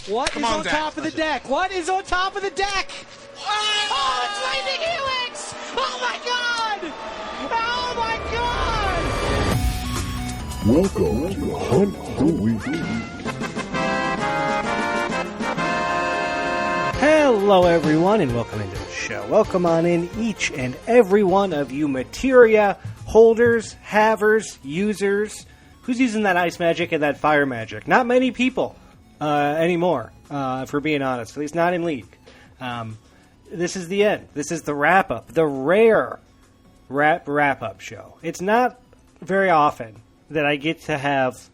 What is on top of the deck? What is on top of the deck? Oh, it's Lightning Helix! Oh my God! Oh my God! Welcome to Hunt the Week. Hello, everyone, and welcome into the show. Welcome on in, each and every one of you materia holders, havers, users. Who's using that ice magic and that fire magic? Not many people anymore, if we're being honest. At least not in League. This is the end. This is the wrap-up. The rare wrap-up show. It's not very often that I get to have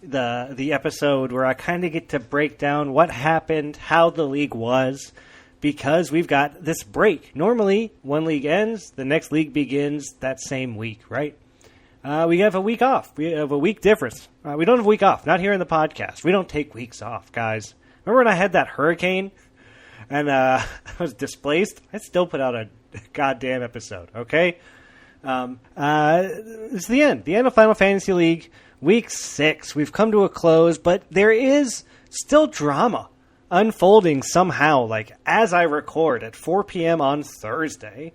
the episode where I kind of get to break down what happened, how the league was, because we've got this break. Normally, one league ends, the next league begins that same week, right? We have a week off. We have a week difference. We don't have a week off. Not here in the podcast. We don't take weeks off, guys. Remember when I had that hurricane and I was displaced? I still put out a goddamn episode, okay? It's the end. The end of Final Fantasy League. Week 6. We've come to a close, but there is still drama unfolding somehow, like as I record at 4 p.m. on Thursday.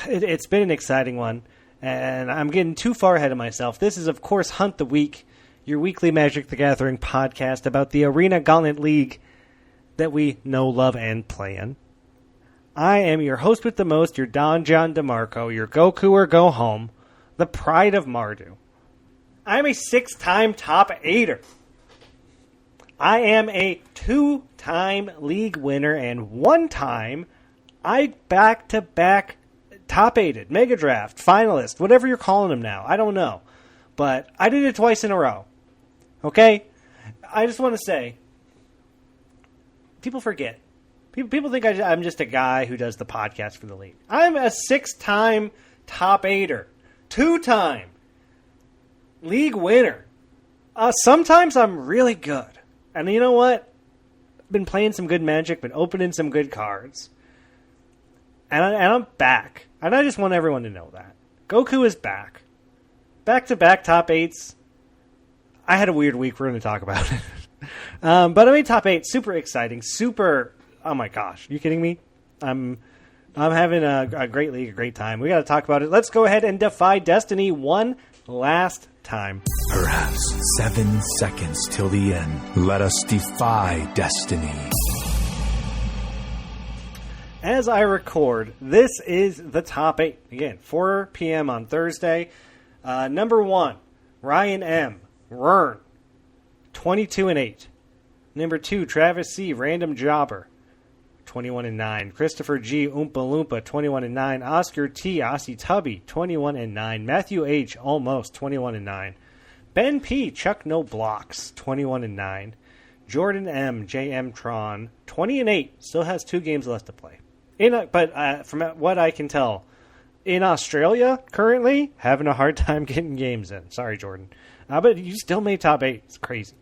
It's been an exciting one. And I'm getting too far ahead of myself. This is, of course, Hunt the Week, your weekly Magic the Gathering podcast about the Arena Gauntlet League that we know, love, and play in. I am your host with the most, your Don John DeMarco, your Goku or Go Home, the pride of Mardu. I'm a 6-time top 8er. I am a 2-time league winner, and 1-time I back-to-back top 8'd, Mega Draft, finalist, whatever you're calling them now. I don't know. But I did it twice in a row. Okay? I just want to say, people forget. People think I'm just a guy who does the podcast for the league. I'm a 6-time top 8'er. 2-time league winner. Sometimes I'm really good. And you know what? I've been playing some good Magic, been opening some good cards. And I'm back. And I just want everyone to know that. Goku is back. Back-to-back top 8s. I had a weird week. We're going to talk about it. But I made top 8. Super exciting. Super... Oh my gosh. Are you kidding me? I'm having a great league, a great time. We got to talk about it. Let's go ahead and defy destiny one last time. Perhaps 7 seconds till the end. Let us defy destiny. As I record, this is the top 8. Again, 4 p.m. on Thursday. Number 1, Ryan M. Rern, 22-8. Number 2, Travis C. Random Jobber, 21-9. Christopher G. Oompa Loompa, 21-9. Oscar T. Aussie Tubby, 21-9. Matthew H. Almost, 21-9. Ben P. Chuck No Blocks, 21-9. Jordan M. JM Tron, 20-8. Still has 2 games left to play. But from what I can tell, in Australia currently, having a hard time getting games in. Sorry, Jordan. But you still made top 8. It's crazy.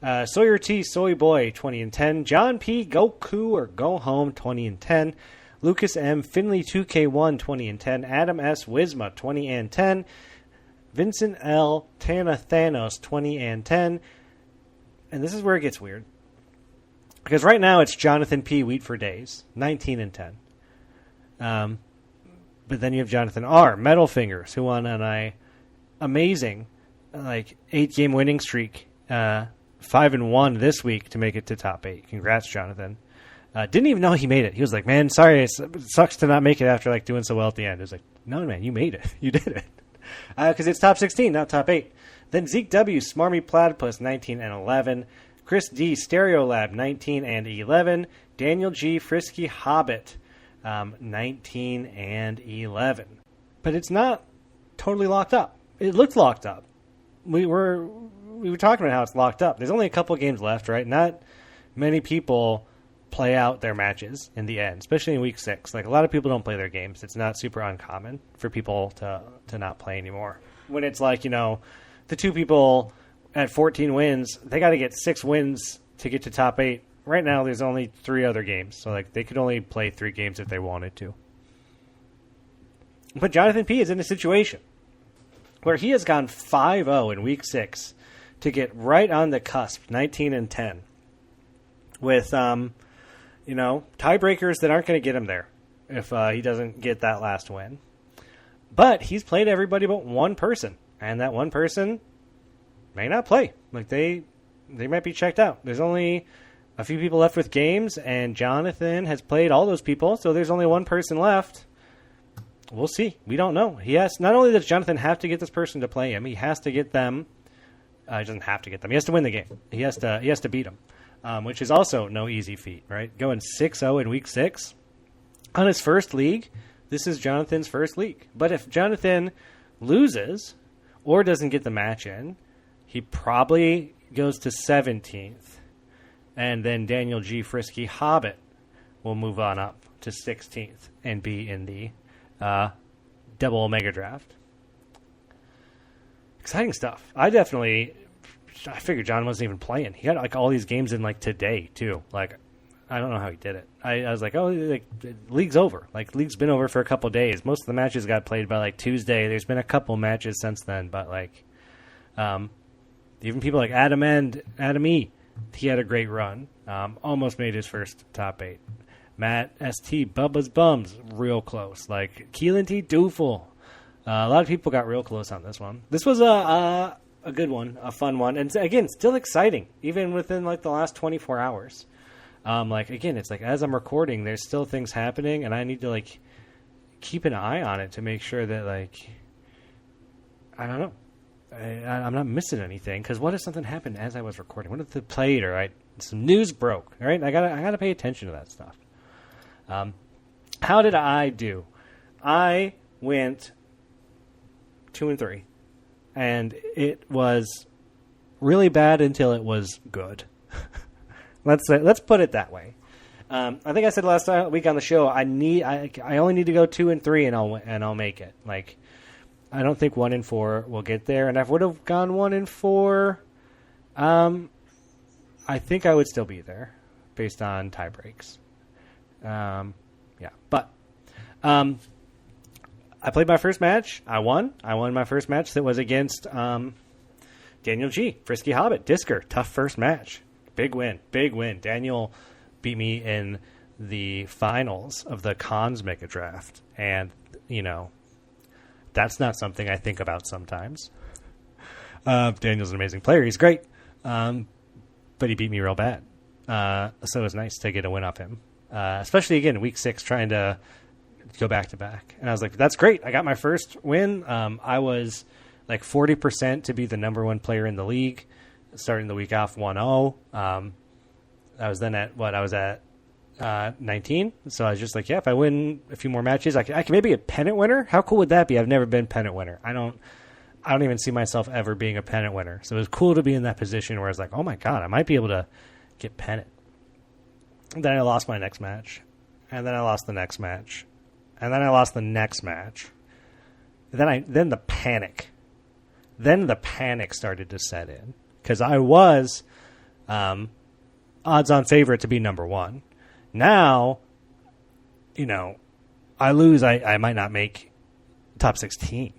Sawyer T. Soy Boy, 20-10. John P. Goku or Go Home, 20-10. Lucas M. Finley 2K1, 20-10. Adam S. Wisma, 20-10. Vincent L. Tana Thanos, 20-10. And this is where it gets weird. Because right now it's Jonathan P. Wheat for Days, 19-10. But then you have Jonathan R. Metal Fingers, who won on a amazing 8-game winning streak, 5-1 this week to make it to top 8. Congrats, Jonathan. Didn't even know he made it. He was like, "Man, sorry, it sucks to not make it after doing so well at the end." It was like, "No, man, you made it. You did it." Because it's top 16, not top 8. Then Zeke W. Smarmy Platypus, 19-11. Chris D. Stereolab, 19-11. Daniel G. Frisky Hobbit, 19-11. But it's not totally locked up. It looked locked up. We were talking about how it's locked up. There's only a couple games left, right? Not many people play out their matches in the end, especially in week 6. A lot of people don't play their games. It's not super uncommon for people to not play anymore. When it's the 2 people at 14 wins, they got to get 6 wins to get to top 8. Right now, there's only 3 other games. So, they could only play 3 games if they wanted to. But Jonathan P. is in a situation where he has gone 5-0 in week 6 to get right on the cusp, 19-10, with tiebreakers that aren't going to get him there if he doesn't get that last win. But he's played everybody but one person, and that one person may not play. Like they might be checked out. There's only a few people left with games, and Jonathan has played all those people, so there's only one person left. We'll see. We don't know. Not only does Jonathan have to get this person to play him, he has to get them. He doesn't have to get them. He has to win the game. He has to beat them, which is also no easy feat, right? Going 6-0 in week 6 on his first league. This is Jonathan's first league. But if Jonathan loses or doesn't get the match in, he probably goes to 17th. And then Daniel G. Frisky Hobbit will move on up to 16th and be in the double Omega draft. Exciting stuff. I figured John wasn't even playing. He got like all these games in like today too. Like, I don't know how he did it. I was like, league's over. Like, league's been over for a couple days. Most of the matches got played by like Tuesday. There's been a couple matches since then, but like, even people like Adam E. He had a great run. Almost made his first top 8. Matt ST, Bubba's Bums, real close. Like Keelan T. Dooful. A lot of people got real close on this one. This was a good one, a fun one, and again, still exciting, even within like the last 24 hours. It's like as I'm recording, there's still things happening, and I need to like keep an eye on it to make sure that like I don't know. I'm not missing anything, because what if something happened as I was recording? What if they played, or some news broke? All right, I gotta pay attention to that stuff. How did I do? I went 2-3, and it was really bad until it was good. Let's put it that way. I think I said last week on the show I only need to go 2-3 and I'll make it. Like, I don't think 1-4 will get there, and if I would have gone 1-4, I think I would still be there based on tie breaks. But I played my first match. I won. I won my first match that was against Daniel G. Frisky Hobbit. Disker. Tough first match. Big win. Daniel beat me in the finals of the Cons Mega Draft, and that's not something I think about sometimes. Daniel's an amazing player. He's great. But he beat me real bad. So it was nice to get a win off him. Especially, again, week 6, trying to go back-to-back. And I was like, that's great. I got my first win. I was like 40% to be the number 1 player in the league, starting the week off 1-0. I was then at 19. So I was just like, if I win a few more matches, I can maybe be a pennant winner. How cool would that be? I've never been pennant winner. I don't even see myself ever being a pennant winner. So it was cool to be in that position where I was like, oh my God, I might be able to get pennant. And then I lost my next match. And then I lost the next match. And then I lost the next match. Then the panic. Then the panic started to set in. Because I was odds-on favorite to be number 1. Now, I lose. I might not make top 16,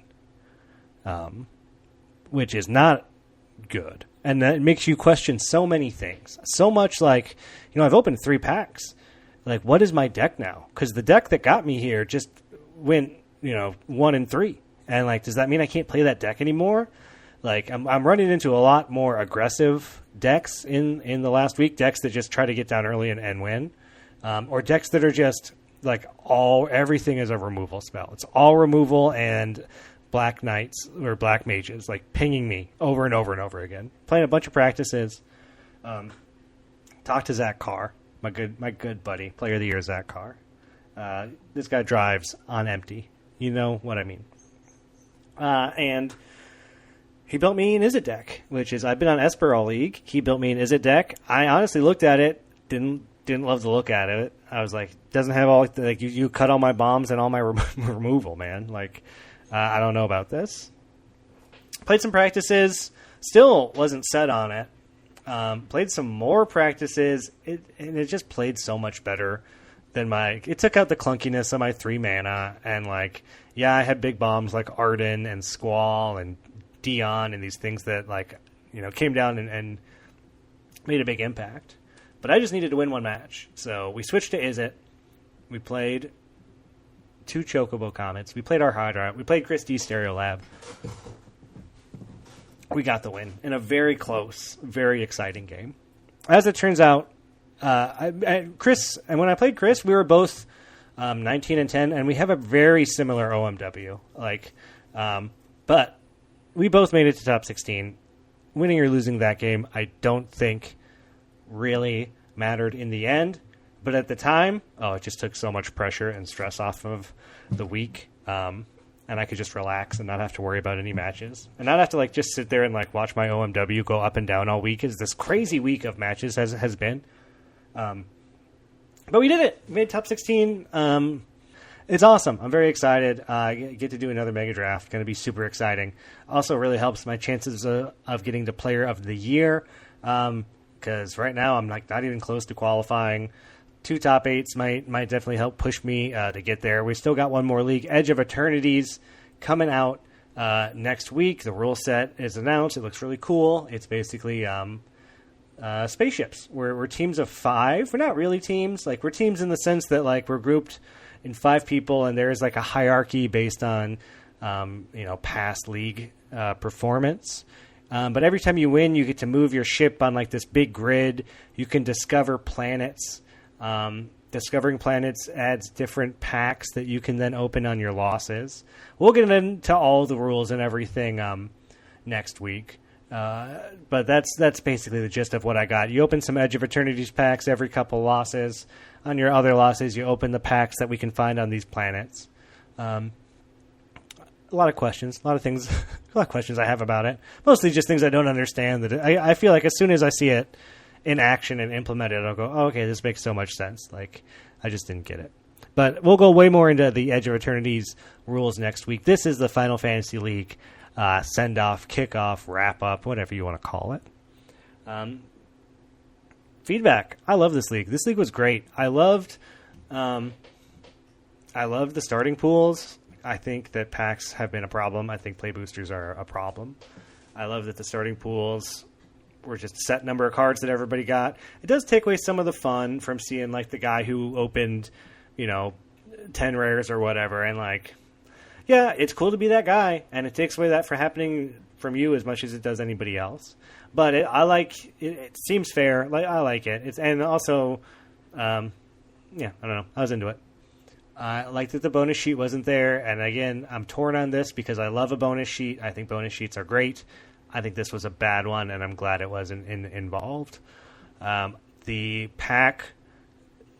which is not good. And that makes you question so many things. So much like, I've opened 3 packs. Like, what is my deck now? Because the deck that got me here just went, 1-3. And, like, does that mean I can't play that deck anymore? Like, I'm running into a lot more aggressive decks in the last week. Decks that just try to get down early and win. Or decks that are just, like, everything is a removal spell. It's all removal and Black Knights or Black Mages, like, pinging me over and over and over again. Playing a bunch of practices. Talk to Zach Carr, my good buddy, Player of the Year, Zach Carr. This guy drives on empty. You know what I mean. And he built me an Izzet deck, which is, I've been on Esper all league. He built me an Izzet deck. I honestly looked at it, didn't love the look at it. I was like, doesn't have all, like, you cut all my bombs and all my removal, man. Like, I don't know about this. Played some practices, still wasn't set on it. Played some more practices, and it just played so much better than it took out the clunkiness of my 3 mana, and, like, I had big bombs like Arden and Squall and Dion and these things that, like, came down and made a big impact. But I just needed to win one match. So we switched to Izzet. We played 2 Chocobo Comets. We played our Hydra. We played Chris D Stereolab. We got the win in a very close, very exciting game. As it turns out, Chris, and when I played Chris, we were both 19-10, and we have a very similar OMW. But we both made it to top 16. Winning or losing that game, I don't think really mattered in the end. But at the time, it just took so much pressure and stress off of the week. And I could just relax and not have to worry about any matches. And not have to just sit there and watch my OMW go up and down all week, as this crazy week of matches has been. But we did it. We made top 16. It's awesome. I'm very excited. Get to do another mega draft. Going to be super exciting. Also really helps my chances of getting to player of the year. Because right now I'm not even close to qualifying. 2 top 8s might definitely help push me to get there. We still got one more league. Edge of Eternities coming out next week. The rule set is announced. It looks really cool. It's basically spaceships. We're teams of 5. We're not really teams. We're teams in the sense that we're grouped in 5 people, and there's a hierarchy based on past league performance. But every time you win, you get to move your ship on this big grid. You can discover planets. Discovering planets adds different packs that you can then open on your losses. We'll get into all the rules and everything next week. But that's basically the gist of what I got. You open some Edge of Eternities packs every couple losses. On your other losses, you open the packs that we can find on these planets. A lot of questions, a lot of questions I have about it. Mostly just things I don't understand. That I feel like as soon as I see it in action and implemented, I'll go, oh, okay, this makes so much sense. I just didn't get it. But we'll go way more into the Edge of Eternities rules next week. This is the Final Fantasy League send-off, kick-off, wrap-up, whatever you want to call it. Feedback. I love this league. This league was great. I loved the starting pools. I think that packs have been a problem. I think play boosters are a problem. I love that the starting pools were just a set number of cards that everybody got. It does take away some of the fun from seeing the guy who opened, 10 rares or whatever, and yeah, it's cool to be that guy, and it takes away that from happening from you as much as it does anybody else. But it seems fair. I like it. And also, I don't know. I was into it. I like that the bonus sheet wasn't there. And again, I'm torn on this because I love a bonus sheet. I think bonus sheets are great. I think this was a bad one, and I'm glad it wasn't involved. The pack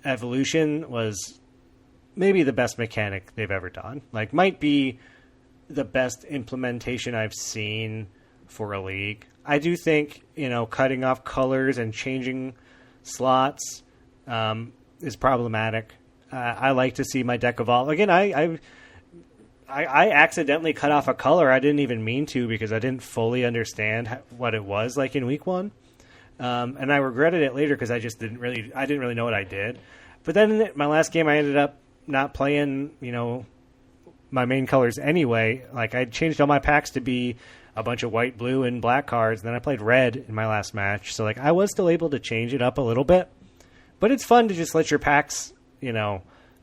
evolution was maybe the best mechanic they've ever done. Might be the best implementation I've seen for a league. I do think, cutting off colors and changing slots is problematic. I like to see my deck evolve. Again, I accidentally cut off a color. I didn't even mean to because I didn't fully understand what it was in week 1. And I regretted it later because I didn't really know what I did. But then in my last game, I ended up not playing, my main colors anyway. I changed all my packs to be a bunch of white, blue, and black cards. And then I played red in my last match. So I was still able to change it up a little bit. But it's fun to just let your packs,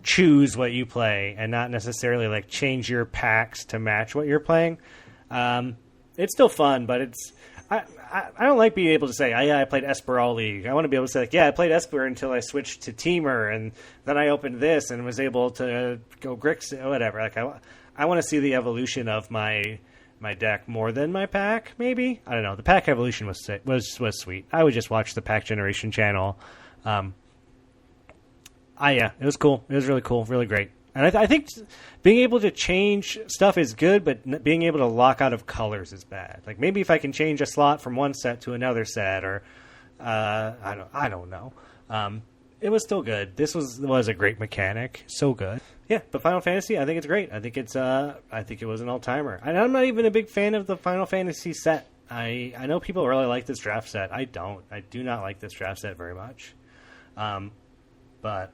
choose what you play and not necessarily change your packs to match what you're playing. It's still fun, but I don't like being able to say, I played Esper all league. I want to be able to say, I played Esper until I switched to Teamer, and then I opened this and was able to go Grix, whatever. I want to see the evolution of my deck more than my pack, maybe. I don't know. The pack evolution was sweet. I would just watch the pack generation channel. It was cool. It was really cool, really great. And I think being able to change stuff is good, but being able to lock out of colors is bad. Maybe if I can change a slot from one set to another set, or I don't know. It was still good. This was a great mechanic, so good. Yeah, but Final Fantasy, I think it's great. I think it was an all timer. And I'm not even a big fan of the Final Fantasy set. I know people really like this draft set. I don't. I do not like this draft set very much. But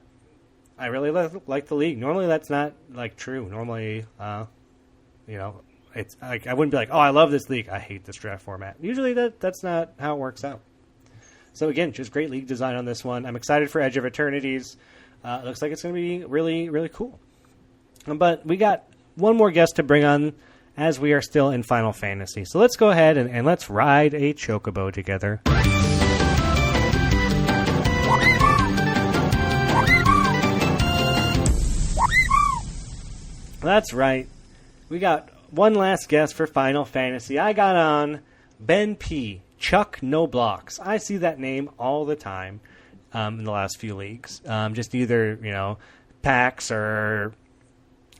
I really like the league. Normally that's not true. Normally, it's like I wouldn't be like, oh, I love this league. I hate this draft format. Usually that's not how it works out. So again, just great league design on this one. I'm excited for Edge of Eternities. It looks like it's going to be really, really cool. But we got one more guest to bring on as we are still in Final Fantasy. So let's go ahead and let's ride a chocobo together. That's right. We got one last guest for Final Fantasy. I got on Ben P. Chuck No Blocks. I see that name all the time in the last few leagues. Just either, packs or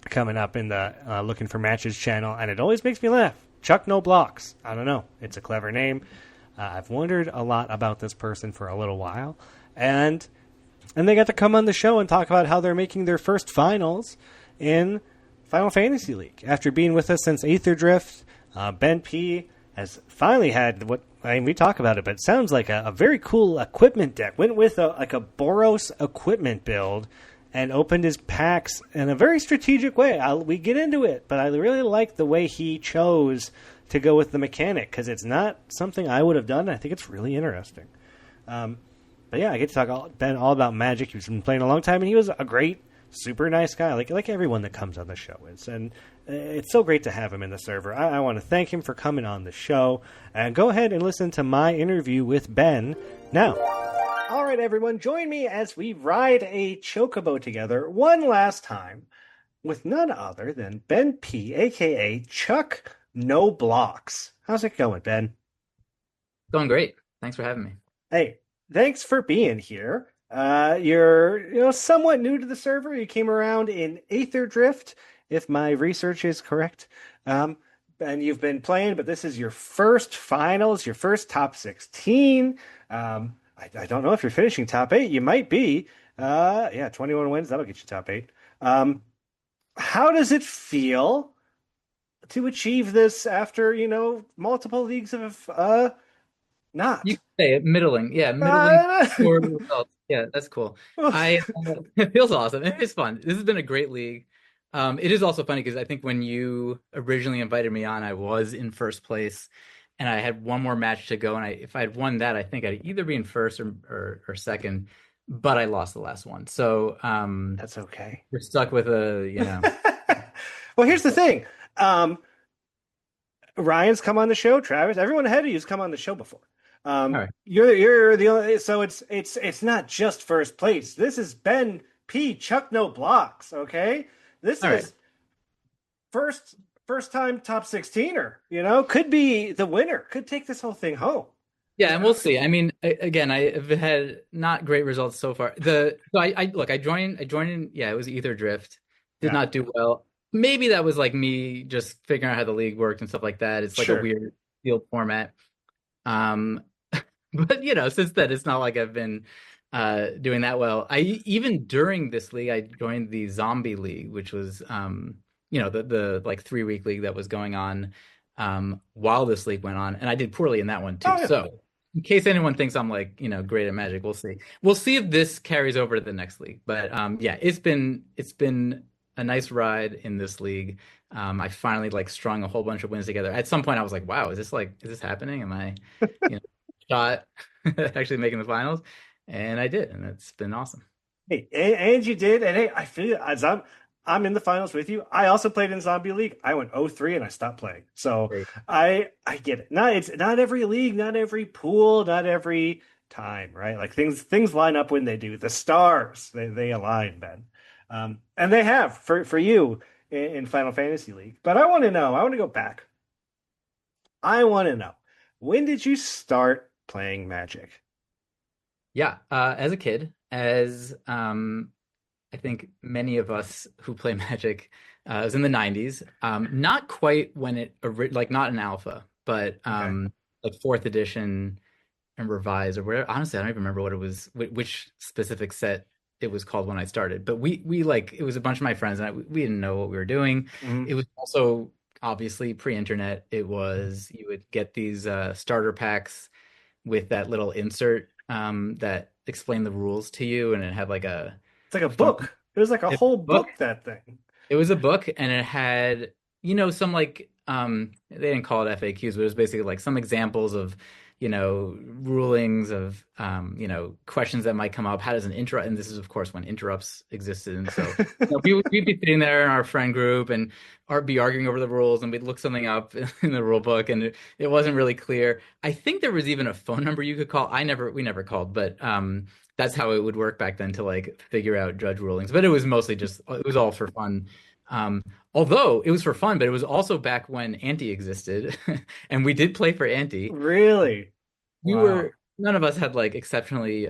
coming up in the Looking for Matches channel, and it always makes me laugh. Chuck No Blocks. I don't know. It's a clever name. I've wondered a lot about this person for a little while. And they got to come on the show and talk about how they're making their first finals in Final Fantasy League. After being with us since Aether Drift, Ben P has finally had we talk about it, but it sounds like a very cool equipment deck. Went with a Boros equipment build and opened his packs in a very strategic way. We get into it, but I really like the way he chose to go with the mechanic, because it's not something I would have done. I think it's really interesting. But yeah, I get to talk Ben all about Magic. He's been playing a long time, and he was a great, super nice guy, like everyone that comes on the show is. And it's so great to have him in the server. I want to thank him for coming on the show. And go ahead and listen to my interview with Ben now. All right, everyone, join me as we ride a chocobo together one last time with none other than Ben P, a.k.a. Chuck No Blocks. How's it going, Ben? Going great. Thanks for having me. Hey, thanks for being here. You're somewhat new to the server. You came around in Aether Drift, if my research is correct. And you've been playing, but this is your first finals, your first top 16. I don't know if you're finishing top 8. You might be. 21 wins. That'll get you top 8. How does it feel to achieve this after, multiple leagues of not? You say it, middling. Yeah, middling for results. Yeah, that's cool. It feels awesome. It's fun. This has been a great league. It is also funny because I think when you originally invited me on, I was in first place. And I had one more match to go, and if I had won that, I think I'd either be in first or second, but I lost the last one. So that's okay. We're stuck with Well, here's the thing. Ryan's come on the show. Travis, everyone ahead of you's come on the show before. Right. You're the only. So it's not just first place. This is Ben P. Chuck No Blocks. Okay, this All is right. First time top 16er, could be the winner, could take this whole thing home. Yeah, and we'll see. I mean, again, I've had not great results so far. I joined in, it was Aether Drift. Did not do well. Maybe that was like me just figuring out how the league worked and stuff like that. It's like a weird field format. But since then, it's not like I've been doing that well. Even during this league, I joined the Zombie League, which was the like 3-week league that was going on while this league went on, and I did poorly in that one too. Oh, yeah. So in case anyone thinks I'm like great at Magic, we'll see if this carries over to the next league. But it's been a nice ride in this league. I finally strung a whole bunch of wins together. At some point I was like, wow, is this happening? Am I shot at actually making the finals? And I did, and it's been awesome. Hey, and you did, and hey, I feel as I'm in the finals with you. I also played in Zombie League. I went 0-3 and I stopped playing. So great. I get it. It's not every league, not every pool, not every time, right? Like things line up when they do. The stars, they align, Ben. And they have for you in Final Fantasy League. But I want to go back. I want to know, when did you start playing Magic? Yeah, as a kid, I think many of us who play Magic, it was in the 90s. Not quite when it, not in alpha, but like 4th edition and revised or whatever. Honestly, I don't even remember what it was, which specific set it was called when I started. But we it was a bunch of my friends, and we didn't know what we were doing. Mm-hmm. It was also obviously pre-internet. It was, you would get these starter packs with that little insert that explained the rules to you, and it had like it's like a book. It was like a whole book, that thing. It was a book, and it had some like they didn't call it FAQs, but it was basically like some examples of, rulings of questions that might come up. How does an interrupt? And this is of course when interrupts existed, and so we'd be sitting there in our friend group and be arguing over the rules, and we'd look something up in the rule book, and it wasn't really clear. I think there was even a phone number you could call. We never called, but that's how it would work back then to like figure out judge rulings. But it was mostly it was all for fun. Although it was for fun, but it was also back when Ante existed, and we did play for Ante. Really? Wow. None of us had like exceptionally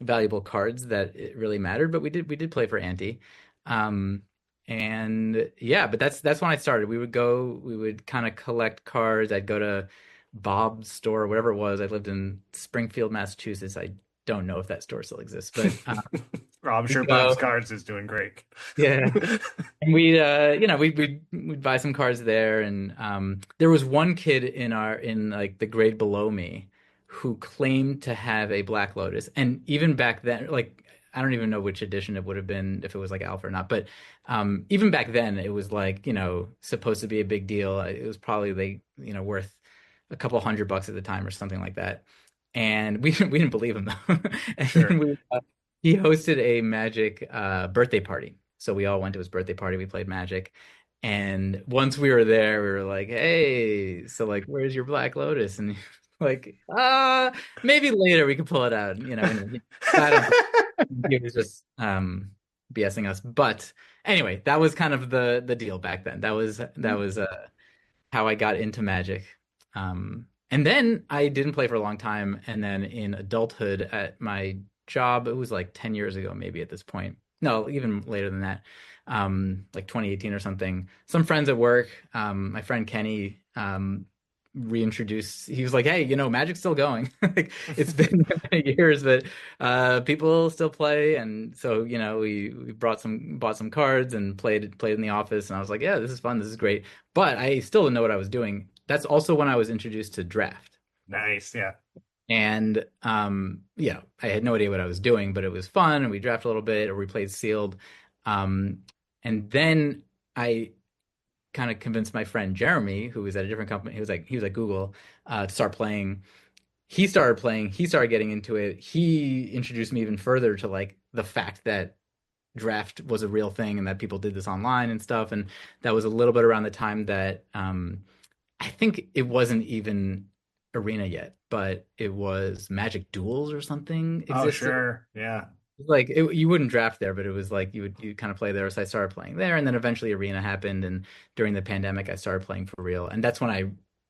valuable cards that it really mattered, but we did play for Ante. And yeah, but that's when I started. We would kind of collect cards. I'd go to Bob's store or whatever it was. I lived in Springfield, Massachusetts. I don't know if that store still exists, but I'm sure Bob's Cards is doing great. Yeah. And we'd buy some cards there, and there was one kid in like the grade below me who claimed to have a Black Lotus. And even back then, like I don't even know which edition it would have been, if it was like Alpha or not, but even back then it was like, supposed to be a big deal. It was probably worth a couple $100 at the time or something like that. And we didn't believe him though. And Sure. he hosted a Magic birthday party. So we all went to his birthday party. We played Magic. And once we were there, we were like, hey, so like, where's your Black Lotus? And like, maybe later we could pull it out. And he was just BSing us. But anyway, that was kind of the deal back then. That was how I got into Magic. And then I didn't play for a long time. And then in adulthood at my job, it was like 10 years ago, maybe at this point. No, even later than that, like 2018 or something. Some friends at work, my friend Kenny, reintroduced. He was like, "Hey, Magic's still going. Like it's been years, but people still play." And so, we bought some cards and played in the office. And I was like, "Yeah, this is fun. This is great." But I still didn't know what I was doing. That's also when I was introduced to draft. Nice, yeah. And I had no idea what I was doing, but it was fun, and we drafted a little bit, or we played sealed. And then I kind of convinced my friend Jeremy, who was at a different company, he was at Google, to start playing. He started playing, he started getting into it. He introduced me even further to like the fact that draft was a real thing and that people did this online and stuff. And that was a little bit around the time that I think it wasn't even Arena yet, but it was Magic Duels or something existed. Oh, sure. Yeah. Like you wouldn't draft there, but it was like you kind of play there. So I started playing there, and then eventually Arena happened. And during the pandemic, I started playing for real, and that's when I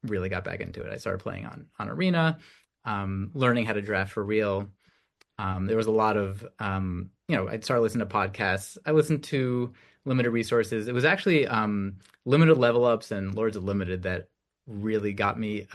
really got back into it. I started playing on Arena, learning how to draft for real. There was a lot of I started listening to podcasts. I listened to Limited Resources. It was actually Limited Level Ups and Lords of Limited that really got me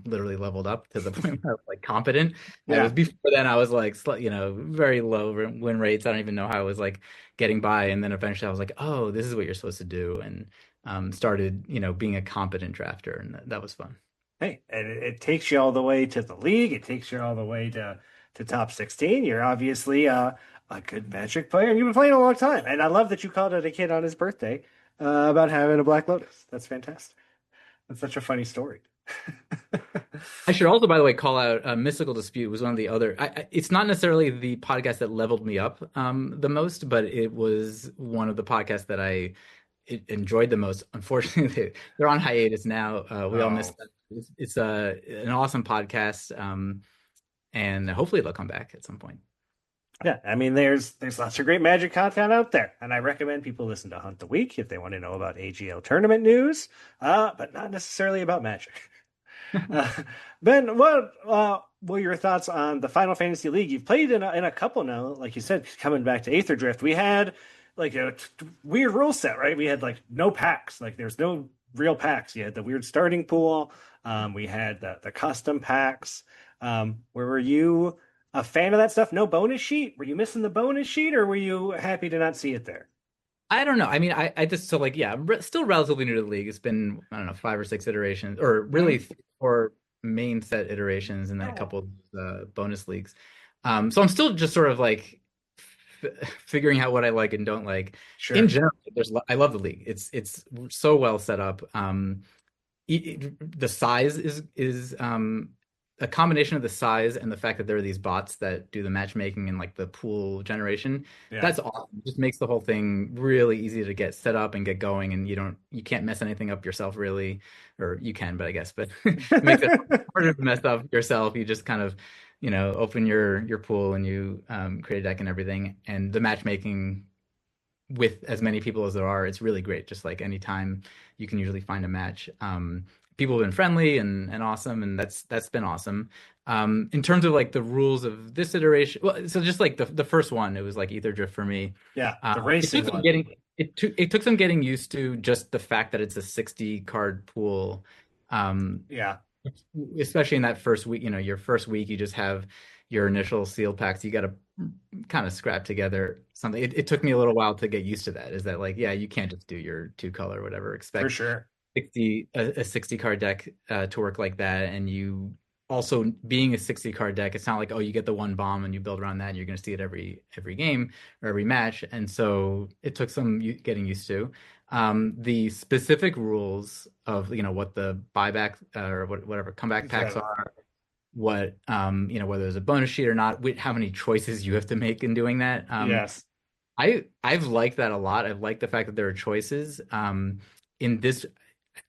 literally leveled up to the point where I was like competent. Yeah. Was before then I was like very low win rates. I don't even know how I was like getting by. And then eventually I was like, oh, this is what you're supposed to do, and started being a competent drafter, and that was fun. Hey, and it takes you all the way to the league. It takes you all the way to top 16. You're obviously a good Magic player, and you've been playing a long time. And I love that you called out a kid on his birthday about having a Black Lotus. That's fantastic. That's such a funny story. I should also, by the way, call out Mystical Dispute was one of the other. It's not necessarily the podcast that leveled me up the most, but it was one of the podcasts that I enjoyed the most. Unfortunately, they're on hiatus now. We all missed that. It's an awesome podcast, and hopefully they'll come back at some point. Yeah, I mean, there's lots of great Magic content out there, and I recommend people listen to Hunt the Week if they want to know about AGL tournament news, but not necessarily about Magic. Ben, what were your thoughts on the Final Fantasy League? You've played in a couple now, like you said, coming back to Aether Drift. We had like a weird rule set, right? We had like no packs, like there's no real packs. You had the weird starting pool. We had the custom packs. Where were you a fan of that stuff? No bonus sheet? Were you missing the bonus sheet, or were you happy to not see it there? I don't know. I mean, I just I'm still relatively new to the league. It's been, I don't know, 5 or 6 iterations, or really 4 main set iterations, and then a couple of bonus leagues. So I'm still just sort of like figuring out what I like and don't like. Sure. In general, I love the league. It's so well set up. The size is a combination of the size and the fact that there are these bots that do the matchmaking and like the pool generation. Yeah. That's awesome. It just makes the whole thing really easy to get set up and get going, and you can't mess anything up yourself really, or you can, but I guess, but it makes it harder to mess up yourself. You just kind of, open your pool and you create a deck and everything, and the matchmaking with as many people as there are, it's really great. Just like anytime you can usually find a match. People have been friendly and awesome, and that's been awesome. In terms of like the rules of this iteration, well, so just like the first one, it was like Ether Drift for me. Yeah, the racing one. It took some getting used to just the fact that it's a 60 card pool. Yeah. Especially in that first week, your first week, you just have your initial sealed packs. You got to kind of scrap together something. It took me a little while to get used to that. Is that like, yeah, you can't just do your 2-color, whatever. Expect For sure. a 60 card deck to work like that, and you also being a 60 card deck, it's not like, oh, you get the one bomb and you build around that and you're going to see it every game or every match. And so it took some getting used to. The specific rules of what the buyback or whatever comeback packs are, what whether there's a bonus sheet or not, how many choices you have to make in doing that. Yes, I've liked that a lot. I've liked the fact that there are choices. In this,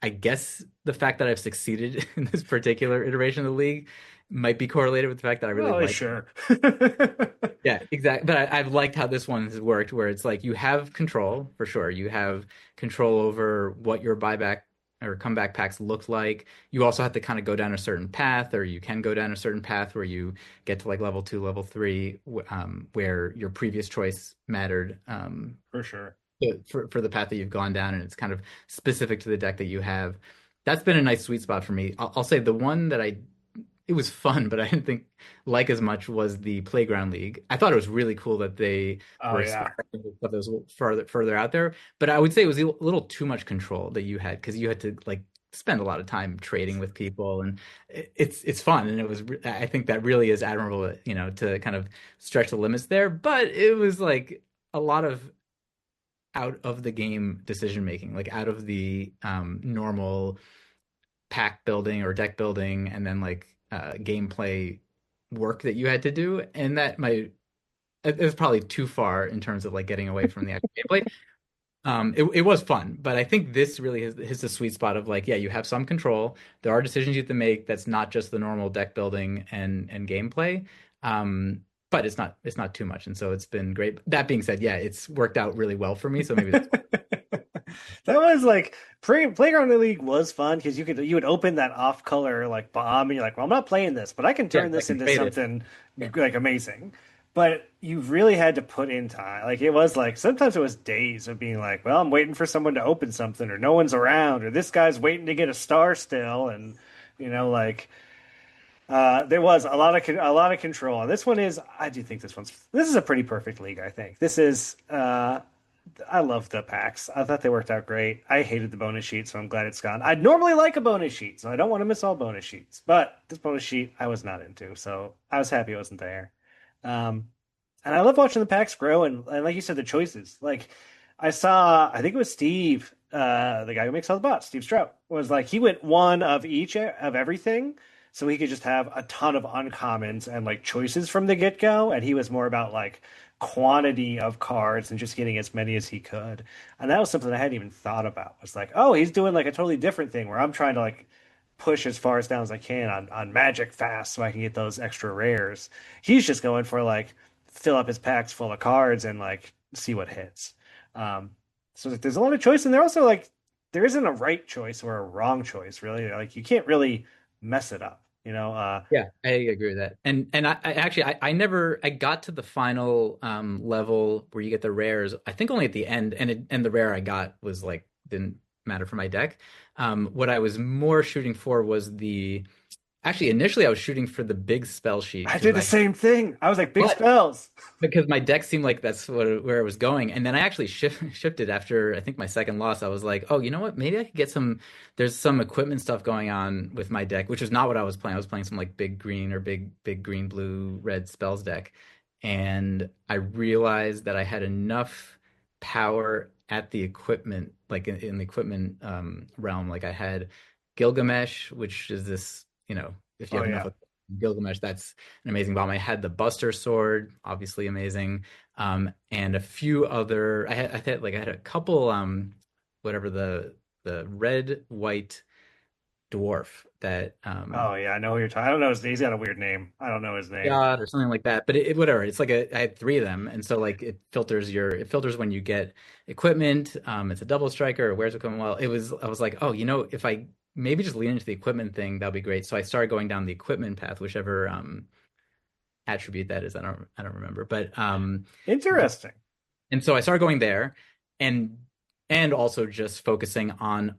I guess the fact that I've succeeded in this particular iteration of the league might be correlated with the fact that I really like sure. Yeah, exactly. But I've liked how this one has worked, where it's like you have control for sure. You have control over what your buyback or comeback packs look like. You also have to kind of go down a certain path, or you can go down a certain path where you get to like level 2, level 3, where your previous choice mattered. For sure. For the path that you've gone down, and it's kind of specific to the deck that you have. That's been a nice sweet spot for me. I'll say the one that it was fun, but I didn't think like as much was the Playground League. I thought it was really cool that they were stuff that was a little further out there. But I would say it was a little too much control that you had, because you had to like spend a lot of time trading with people, and it's fun, and it was, I think that really is admirable, to kind of stretch the limits there. But it was like a lot of out of the game decision making, like out of the normal pack building or deck building, and then like gameplay work that you had to do, and that it was probably too far in terms of like getting away from the actual gameplay. It was fun, but I think this really hits the sweet spot of like, yeah, you have some control. There are decisions you have to make that's not just the normal deck building and gameplay. But it's not too much, and so it's been great. That being said, yeah, it's worked out really well for me. So maybe that's that was like Playground League was fun, because you would open that off color like bomb, and you're like, well, I'm not playing this, but I can turn this into something like amazing. But you really had to put in time. Like it was like sometimes it was days of being like, well, I'm waiting for someone to open something, or no one's around, or this guy's waiting to get a star still, and like. There was a lot of control. And this one I do think this is a pretty perfect league. I think this is, I love the packs. I thought they worked out great. I hated the bonus sheet, so I'm glad it's gone. I'd normally like a bonus sheet, so I don't want to miss all bonus sheets, but this bonus sheet I was not into, so I was happy it wasn't there. And I love watching the packs grow, and like you said, the choices. Like I think it was Steve, the guy who makes all the bots, Steve Strout, was like, he went one of each of everything, so he could just have a ton of uncommons and like choices from the get-go. And he was more about like quantity of cards and just getting as many as he could. And that was something I hadn't even thought about. It's like, oh, he's doing like a totally different thing where I'm trying to like push as far as down as I can on magic fast so I can get those extra rares. He's just going for like fill up his packs full of cards and like see what hits. So there's a lot of choice, and there also like there isn't a right choice or a wrong choice really. Like you can't really mess it up. Yeah, I agree with that. And I never got to the final level where you get the rares. I think only at the end, and the rare I got was like didn't matter for my deck. What I was more shooting for was initially I was shooting for the big spell sheet. I did the same thing. I was like, big spells. Because my deck seemed like that's where it was going. And then I actually shifted after, I think, my second loss. I was like, oh, you know what? Maybe I could get there's some equipment stuff going on with my deck, which is not what I was playing. I was playing some like big green or big green, blue, red spells deck. and I realized that I had enough power at the equipment, like in the equipment realm. Like I had Gilgamesh, which is this, if you Oh have enough yeah. of Gilgamesh, that's an amazing bomb. I had the Buster Sword, obviously amazing, and a few other. I had a couple, whatever the red white dwarf that Oh yeah, I know who you're talking. I don't know his name. He's got a weird name. I don't know his name. God or something like that. But whatever. It's like I had three of them, and so like it filters when you get equipment. It's a double striker or wears equipment well. I was like, oh, if I maybe just lean into the equipment thing, that'll be great. So I started going down the equipment path, whichever attribute that is. I don't remember, but Interesting. and so I started going there, and also just focusing on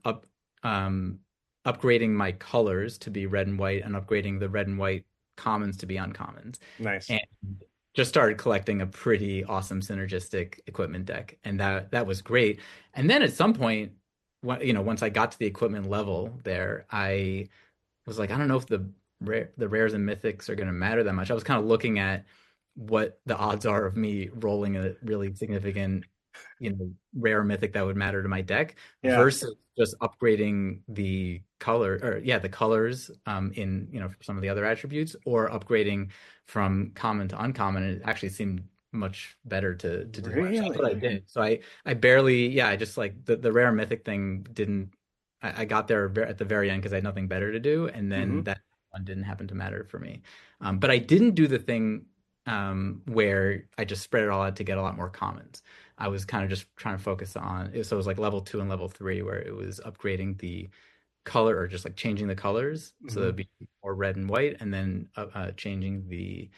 upgrading my colors to be red and white, and upgrading the red and white commons to be uncommons, Nice. and just started collecting a pretty awesome synergistic equipment deck, and that was great. And then at some point, once I got to the equipment level there, I was like, I don't know if the rares and mythics are going to matter that much. I was kind of looking at what the odds are of me rolling a really significant, rare mythic that would matter to my deck Yeah. versus just upgrading the the colors for some of the other attributes, or upgrading from common to uncommon. And it actually seemed much better to do that. So that's what I did. So I barely, I just like the rare mythic thing didn't, I got there at the very end because I had nothing better to do, and then that one didn't happen to matter for me. But I didn't do the thing where I just spread it all out to get a lot more commons. I was kind of just trying to focus on it. So it was like level 2 and level 3 where it was upgrading the color, or just like changing the colors so it'd be more red and white, and then changing the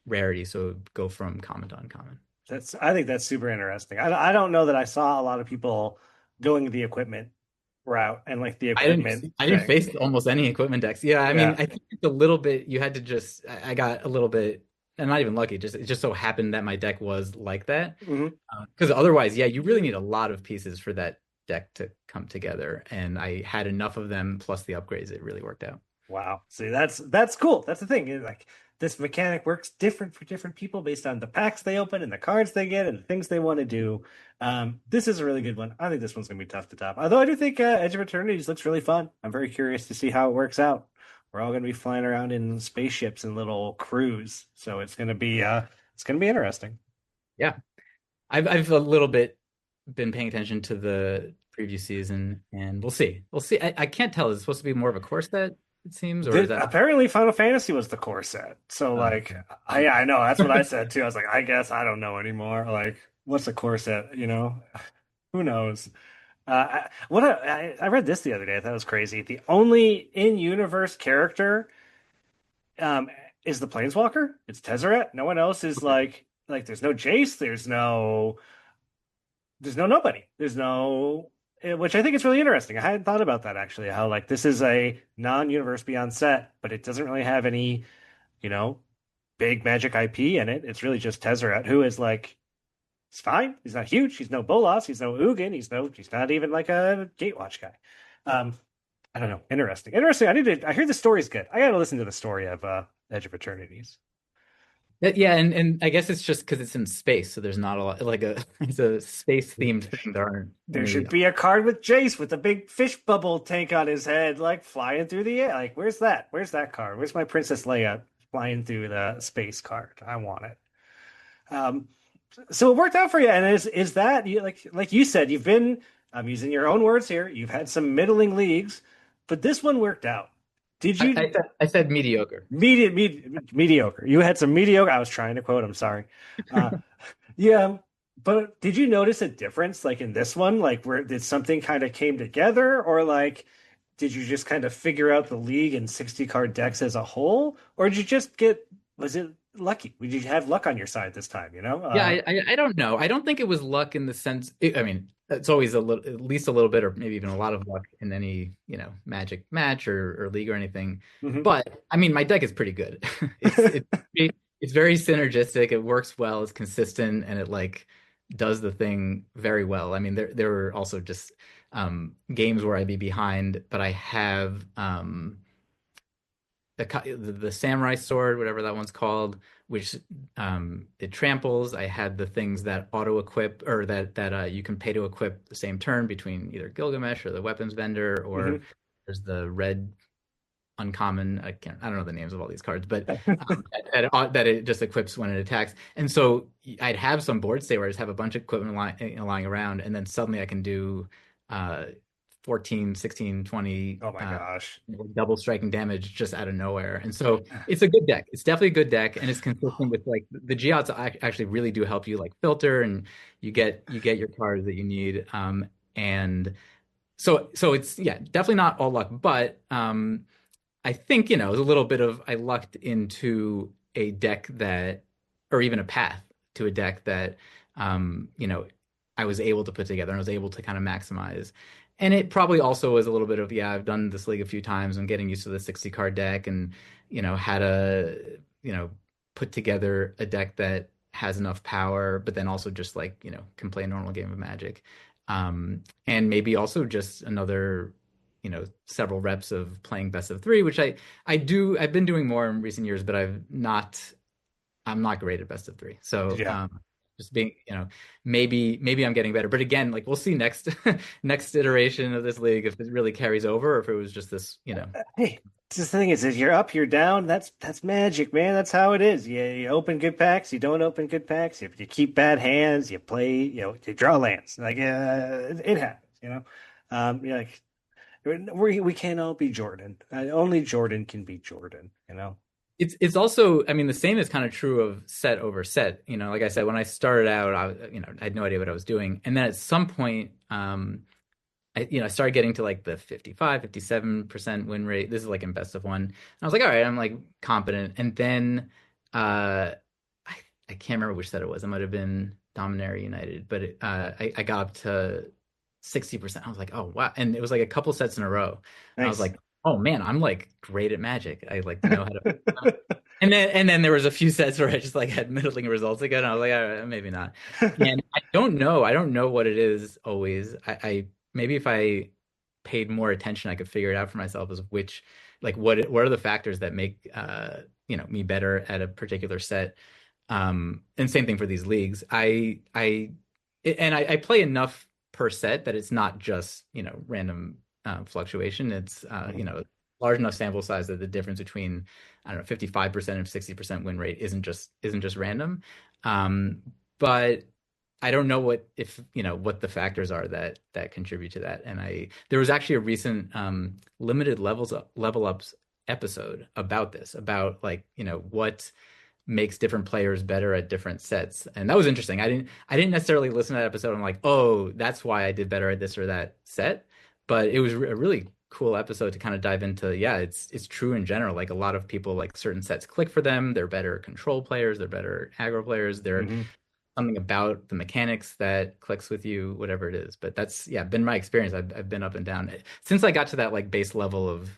rarity so it would go from common to uncommon. I think that's super interesting. I don't know that I saw a lot of people going the equipment route and like the equipment. I didn't face almost any equipment decks. Yeah, I mean, Yeah. I think it's a little bit, you had to just, I got a little bit, and not even lucky, it just so happened that my deck was like that. Because otherwise, you really need a lot of pieces for that deck to come together, and I had enough of them plus the upgrades. It really worked out. Wow. See, that's cool. That's the thing. Like this mechanic works different for different people based on the packs they open and the cards they get and the things they want to do. This is a really good one. I think this one's gonna be tough to top. Although I do think Edge of Eternities looks really fun. I'm very curious to see how it works out. We're all gonna be flying around in spaceships and little crews, so it's gonna be interesting. Yeah, I've a little bit been paying attention to the preview season, and we'll see. I can't tell. Is it supposed to be more of a core set, it seems, or is that Apparently Final Fantasy was the core set. So like I know that's what I said too. I was like, I guess I don't know anymore. Like, what's a core set? Who knows? I read this the other day. I thought it was crazy. The only in-universe character is the Planeswalker. It's Tezzeret. No one else is like. There's no Jace. There's no nobody. There's no, which I think is really interesting. I hadn't thought about that actually. How like this is a non-universe beyond set, but it doesn't really have any, big Magic IP in it. It's really just Tezzeret, who is like, he's fine. He's not huge. He's no Bolas. He's no Ugin. He's not even like a Gatewatch guy. I don't know. Interesting. I hear the story's good. I got to listen to the story of Edge of Eternities. Yeah, and I guess it's just because it's in space, so there's not a lot, like it's a space themed thing. There should be a card with Jace with a big fish bubble tank on his head, like flying through the air. Like, where's that? Where's that card? Where's my Princess Leia flying through the space card? I want it. So it worked out for you, and is that you like you said, you've been, I'm using your own words here, you've had some middling leagues, but this one worked out. Did you? I said mediocre. Mediocre. You had some mediocre. I was trying to quote. I'm sorry. Yeah, but did you notice a difference, like in this one? Like, where did something kind of came together, or like, did you just kind of figure out the league and 60 card decks as a whole, or did you just was it lucky? Did you have luck on your side this time? Yeah, I don't know. I don't think it was luck in the sense. I mean, it's always at least a little bit, or maybe even a lot of luck in any Magic match or league or anything. But I mean, my deck is pretty good. It's very synergistic. It works well. It's consistent, and it like does the thing very well. I mean, there were also just games where I'd be behind, but I have the samurai sword, whatever that one's called, which it tramples. I had the things that auto equip, or that you can pay to equip the same turn between either Gilgamesh or the weapons vendor, or there's the red uncommon. I don't know the names of all these cards, but that it just equips when it attacks. And so I'd have some board state where I just have a bunch of equipment lying around, and then suddenly I can do 14, 16, 20 Oh my gosh. double striking damage just out of nowhere. And so it's a good deck. It's definitely a good deck, and it's consistent with like the Geots actually really do help you like filter, and you get your cards that you need. And so it's definitely not all luck, but I think, it was a little bit of I lucked into a deck that, or even a path to a deck that I was able to put together and I was able to kind of maximize. And it probably also was a little bit of, I've done this league a few times and getting used to the 60 card deck, and, how to, put together a deck that has enough power, but then also just like, can play a normal game of Magic. And maybe also just another, several reps of playing best of three, which I've been doing more in recent years, but I'm not great at best of three. So, just being, maybe I'm getting better, but again, like we'll see next iteration of this league if it really carries over, or if it was just this, Hey, the thing is, if you're up, you're down. That's Magic, man. That's how it is. You open good packs, you don't open good packs. If you keep bad hands, you play, you draw lands. Like it happens, like we can't all be Jordan. Only Jordan can be Jordan. It's also, I mean, the same is kind of true of set over set. Like I said, when I started out, I had no idea what I was doing. And then at some point, I started getting to like the 55, 57% win rate. This is like in best of one. And I was like, all right, I'm like competent. And then I can't remember which set it was. It might have been Dominaria United, but I got up to 60%. I was like, oh, wow. And it was like a couple sets in a row. And I was like, oh man, I'm like great at Magic. I like know how to. and then there was a few sets where I just like had middling results again. I was like, all right, maybe not. And I don't know what it is always. I maybe if I paid more attention, I could figure it out for myself as which, like what are the factors that make me better at a particular set. And same thing for these leagues. I play enough per set that it's not just random fluctuation. It's large enough sample size that the difference between 55% and 60% win rate isn't just random. But I don't know what the factors are that contribute to that. And there was actually a recent limited level ups episode about this, about like what makes different players better at different sets, and that was interesting. I didn't necessarily listen to that episode. I'm like, oh, that's why I did better at this or that set. But it was a really cool episode to kind of dive into. Yeah, it's true in general. Like a lot of people, like certain sets click for them. They're better control players. They're better aggro players. They're something about the mechanics that clicks with you, whatever it is. But that's been my experience. I've been up and down since I got to that like base level of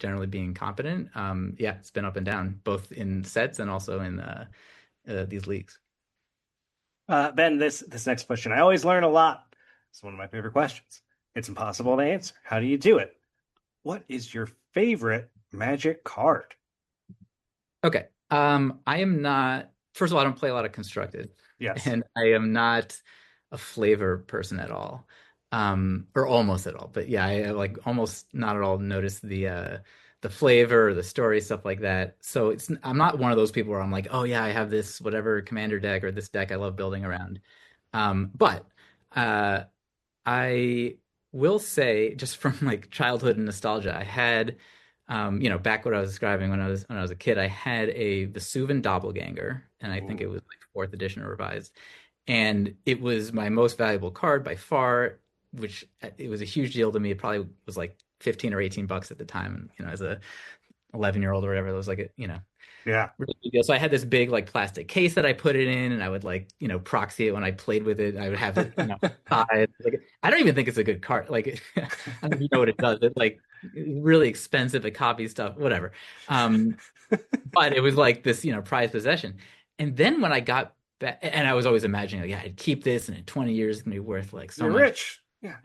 generally being competent. It's been up and down, both in sets and also in these leagues. Ben, this next question, I always learn a lot. It's one of my favorite questions. It's impossible to answer. How do you do it? What is your favorite Magic card? Okay. I am not, first of all, I don't play a lot of Constructed. Yes. And I am not a flavor person at all. Or almost at all. But yeah, I like almost not at all notice the flavor or the story, stuff like that. So I'm not one of those people where I'm like, oh yeah, I have this whatever commander deck or this deck I love building around. But I will say, just from like childhood and nostalgia, I had back what I was describing when I was a kid, I had a Vesuvan Doppelganger, and I think it was like 4th edition or revised. And it was my most valuable card by far, which it was a huge deal to me. It probably was like 15 or 18 bucks at the time. As a 11-year-old or whatever, it was like really big deal. So I had this big like plastic case that I put it in, and I would like proxy it when I played with it. I would have it side. Like, I don't even think it's a good card. Like I don't know if you know what it does. It's like really expensive to copy stuff, whatever. But it was like this prized possession. And then when I got back, and I was always imagining like, I'd keep this, and in 20 years it's gonna be worth like so much. Rich. Yeah.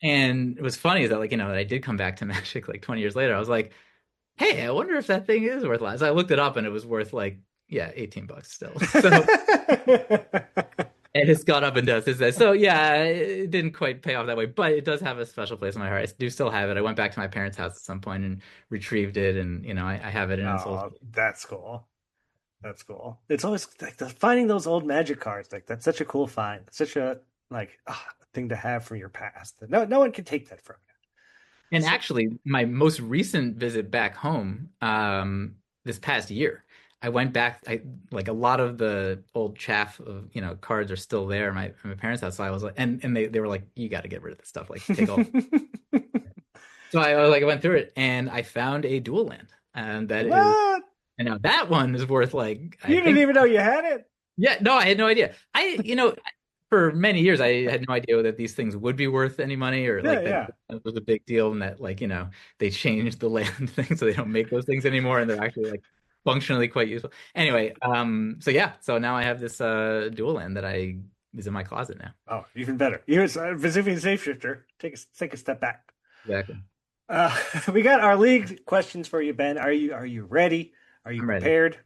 And it was funny is that like I did come back to Magic like 20 years later. I was like, hey, I wonder if that thing is worth less. I looked it up and it was worth like, yeah, $18 still. So and it's gone up and down since then. So yeah, it didn't quite pay off that way, but it does have a special place in my heart. I do still have it. I went back to my parents' house at some point and retrieved it, and I have it in its old. Oh, that's cool. That's cool. It's always like finding those old Magic cards. Like that's such a cool find. Such a thing to have from your past. No one can take that from you. And So, actually, my most recent visit back home, this past year, I went back. I like a lot of the old chaff of cards are still there. My parents' house. So I was like, and they were like, you got to get rid of this stuff. Like take all. So I went through it and I found a dual land, and that is, what? and now that one is worth like I You didn't think. even know you had it? Yeah, no, I had no idea. For many years, I had no idea that these things would be worth any money or like Yeah. that was a big deal and that like, they changed the land thing so they don't make those things anymore and they're actually like functionally quite useful. Anyway, so yeah, so now I have this dual land that I is in my closet now. Oh, even better. Here's Vesuvian Shapeshifter. Take a step back. Exactly. Uh, we got our league questions for you, Ben. Are you ready? Are you I'm ready. prepared?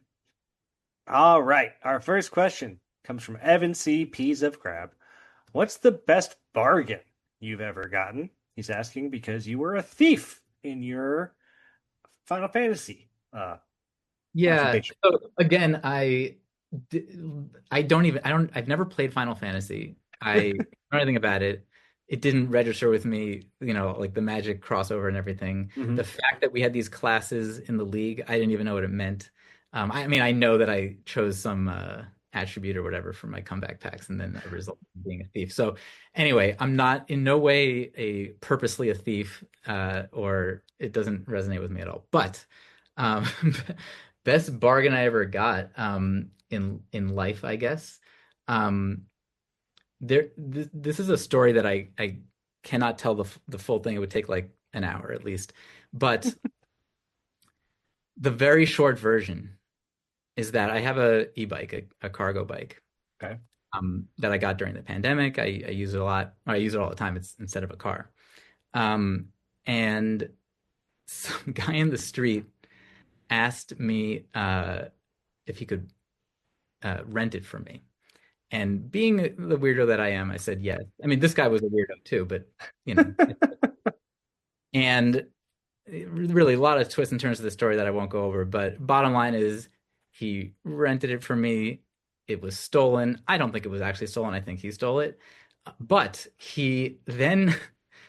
All right. Our first question comes from Evan C. Peas of Crab. What's the best bargain you've ever gotten? He's asking because you were a thief in your Final Fantasy. Yeah. Occupation. So again, I've never played Final Fantasy. I don't know anything about it. It didn't register with me, like the magic crossover and everything. Mhm. The fact that we had these classes in the league, I didn't even know what it meant. I mean, I know that I chose some attribute or whatever for my comeback packs, and then that resulted in being a thief. So anyway, I'm not in no way purposely a thief, or it doesn't resonate with me at all. But um, best bargain I ever got in life, I guess. This is a story that I cannot tell the full thing. It would take like an hour at least. But the very short version is that I have a e-bike, a cargo bike, Okay. that I got during the pandemic. I use it a lot. I use it all the time. It's instead of a car. And some guy in the street asked me if he could rent it for me. And being the weirdo that I am, I said yes. I mean, this guy was a weirdo too, but and really a lot of twists and turns to the story that I won't go over. But bottom line is, he rented it for me. It was stolen. I don't think it was actually stolen. I think he stole it. But he then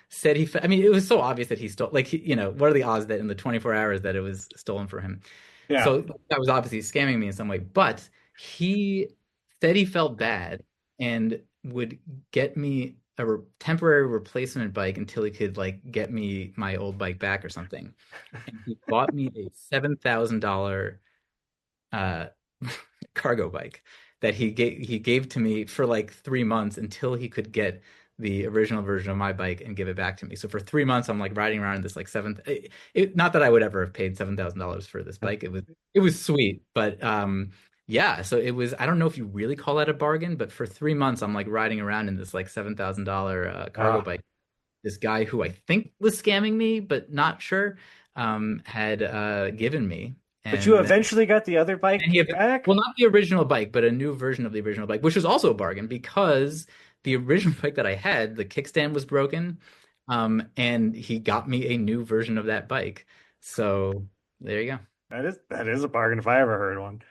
said I mean, it was so obvious that he stole. Like, what are the odds that in the 24 hours that it was stolen for him? Yeah. So that was obviously scamming me in some way. But he said he felt bad and would get me a temporary replacement bike until he could like get me my old bike back or something. And he bought me a $7,000 cargo bike that he gave to me for like 3 months until he could get the original version of my bike and give it back to me. So for 3 months, I'm like riding around in this like not that I would ever have paid $7,000 for this bike. It was sweet, but yeah. So it was. I don't know if you really call that a bargain, but for 3 months, I'm like riding around in this like $7,000 cargo bike. This guy who I think was scamming me, but not sure, had given me. But you eventually got the other bike back? Well, not the original bike, but a new version of the original bike, which was also a bargain because the original bike that I had, the kickstand was broken, and he got me a new version of that bike. So there you go. That is a bargain if I ever heard one.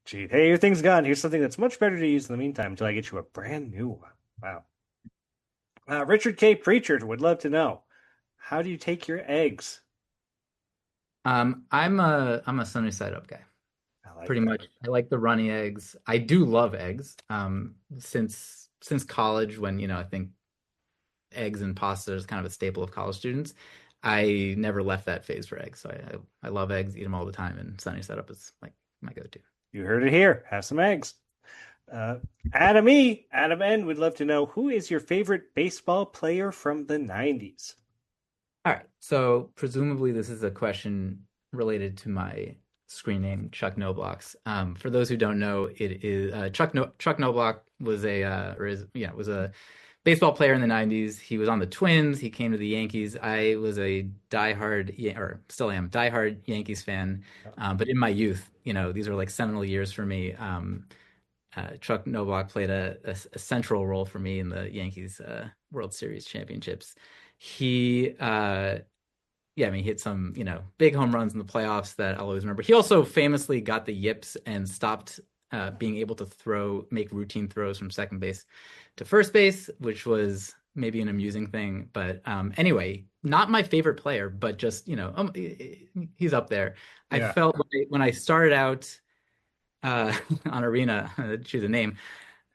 Gee, hey, your thing's gone. Here's something that's much better to use in the meantime until I get you a brand new one. Wow. Richard K. Preacher would love to know, how do you take your eggs? I'm a sunny side up guy. Pretty that. much. I like the runny eggs. I do love eggs. Since college, when I think eggs and pasta is kind of a staple of college students, I never left that phase for eggs. So I love eggs, eat them all the time, and sunny side up is like my go-to. You heard it here. Have some eggs. Adam N would love to know, who is your favorite baseball player from the 90s? All right. So presumably this is a question related to my screen name, Chuck Knoblauch's. For those who don't know, it is Chuck Knoblauch was was a baseball player in the 90s. He was on the Twins. He came to the Yankees. I was a diehard, or still am, diehard Yankees fan. But in my youth, these are like seminal years for me. Chuck Knobloch played a central role for me in the Yankees World Series championships. He, yeah, I mean, he hit some, big home runs in the playoffs that I'll always remember. He also famously got the yips and stopped being able to make routine throws from second base to first base, which was maybe an amusing thing. But anyway, not my favorite player, but just, he's up there. Yeah. I felt when I started out on Arena, choose a name,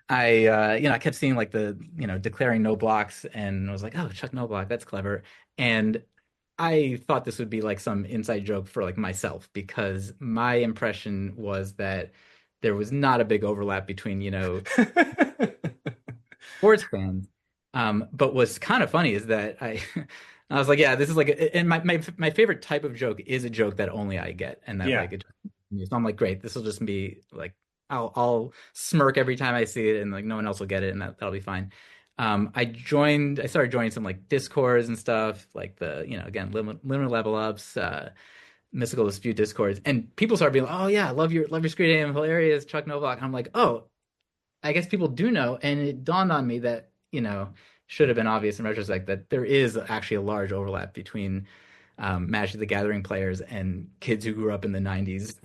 I kept seeing like the, declaring no blocks, and I was like, oh, Chuck Knobloch, that's clever. And I thought this would be like some inside joke for like myself, because my impression was that there was not a big overlap between, sports fans. But what's kind of funny is that I was like, yeah, this is like, and my favorite type of joke is a joke that only I get, and that like so I'm like, great, this will just be like, I'll smirk every time I see it, and like no one else will get it, and that'll be fine. I started joining some like discords and stuff, like the, again, limit level ups, mystical dispute discords, and people started being like, oh yeah, I love your screen name, hilarious, Chuck Knobloch. And I'm like, oh, I guess people do know. And it dawned on me that, should have been obvious in retrospect, that there is actually a large overlap between Magic the Gathering players and kids who grew up in the 90s.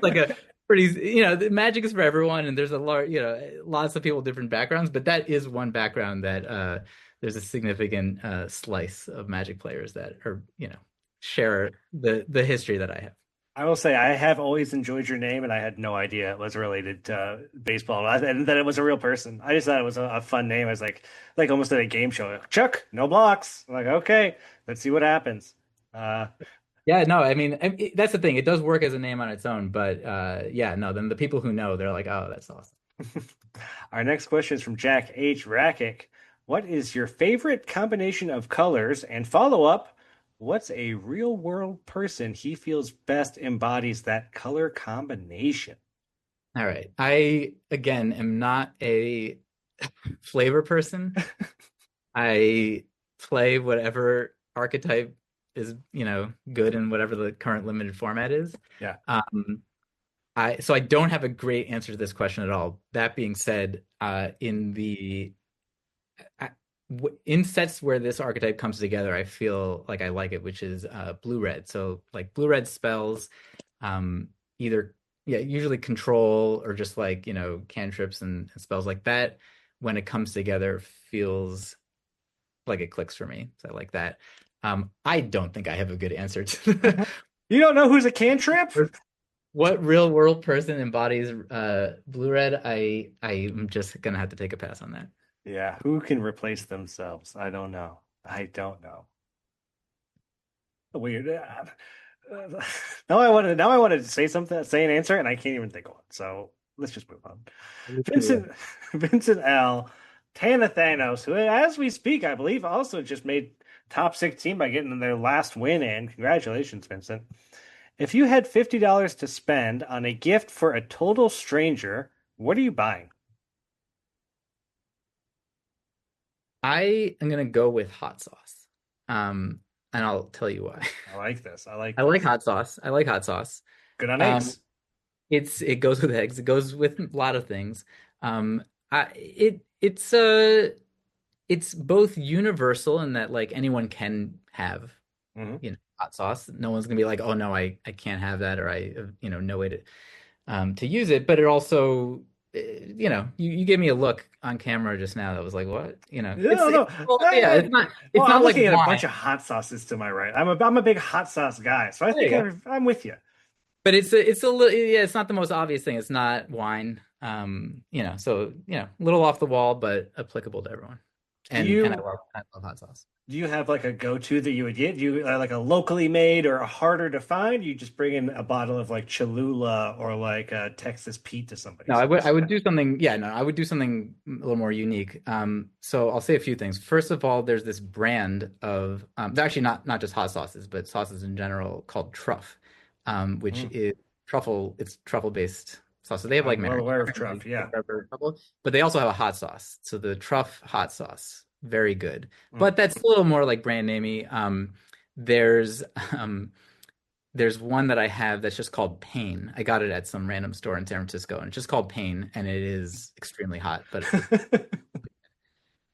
like a pretty, the Magic is for everyone, and there's a large, lots of people with different backgrounds, but that is one background that there's a significant slice of Magic players that are, share the history that I have. I will say I have always enjoyed your name, and I had no idea it was related to baseball, and that it was a real person. I just thought it was a fun name. I was like almost at a game show. Chuck, no blocks. I'm like, okay, let's see what happens. Yeah, no, I mean, that's the thing. It does work as a name on its own, but yeah, no, then the people who know, they're like, oh, that's awesome. Our next question is from Jack H. Rakic. What is your favorite combination of colors? And follow up, what's a real world person he feels best embodies that color combination? All right. I, again, am not a flavor person. I play whatever archetype is, good in whatever the current limited format is. Yeah. So I don't have a great answer to this question at all. That being said, in sets where this archetype comes together, I feel like I like it, which is blue-red. So like blue-red spells, either usually control or just like, cantrips and spells like that. When it comes together, feels like it clicks for me. So I like that. I don't think I have a good answer to that. You don't know who's a cantrip? What real world person embodies blue-red? I'm just gonna have to take a pass on that. Yeah, who can replace themselves? I don't know. Weird. Now I wanted to say an answer, and I can't even think of one. So let's just move on. Vincent L. Tanathanos, who, as we speak, I believe also just made top 16 by getting their last win in. Congratulations, Vincent. If you had $50 to spend on a gift for a total stranger, what are you buying? I am gonna go with hot sauce. And I'll tell you why. I like this. I like hot sauce. I like hot sauce. Good on eggs. It goes with eggs. It goes with a lot of things. It's both universal in that like anyone can have, hot sauce. No one's gonna be like, oh no, I can't have that, or I no way to use it. But it also, you gave me a look on camera just now that was like, what? It's not I'm looking at wine. a bunch of hot sauces to my right. I'm a big hot sauce guy, so I think I'm with you. But it's a little, it's not the most obvious thing. It's not wine, so a little off the wall, but applicable to everyone. And I love hot sauce. Do you have like a go-to that you would get? Do you like a locally made or a harder to find? You just bring in a bottle of like Cholula or like a Texas Pete to somebody. No, I would do something. Yeah, no, I would do something a little more unique. So I'll say a few things. First of all, there's this brand of actually not just hot sauces, but sauces in general called Truff, which is truffle. It's truffle based sauce. So they have like I'm well marinara, aware of Truff, yeah. but they also have a hot sauce. So the Truff hot sauce, very good. Mm. But that's a little more like brand namey. There's one that I have that's just called Pain. I got it at some random store in San Francisco, and it's just called Pain, and it is extremely hot. But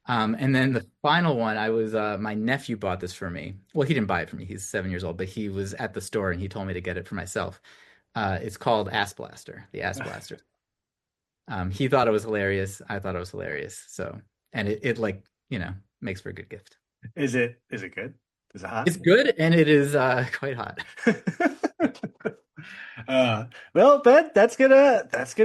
and then the final one, I was my nephew bought this for me. Well, he didn't buy it for me. He's 7 years old, but he was at the store and he told me to get it for myself. It's called Ass Blaster, the Ass Blaster. He thought it was hilarious. I thought it was hilarious. So, and it like, makes for a good gift. Is it good? Is it hot? It's good, and it is quite hot. Well, Ben, that's gonna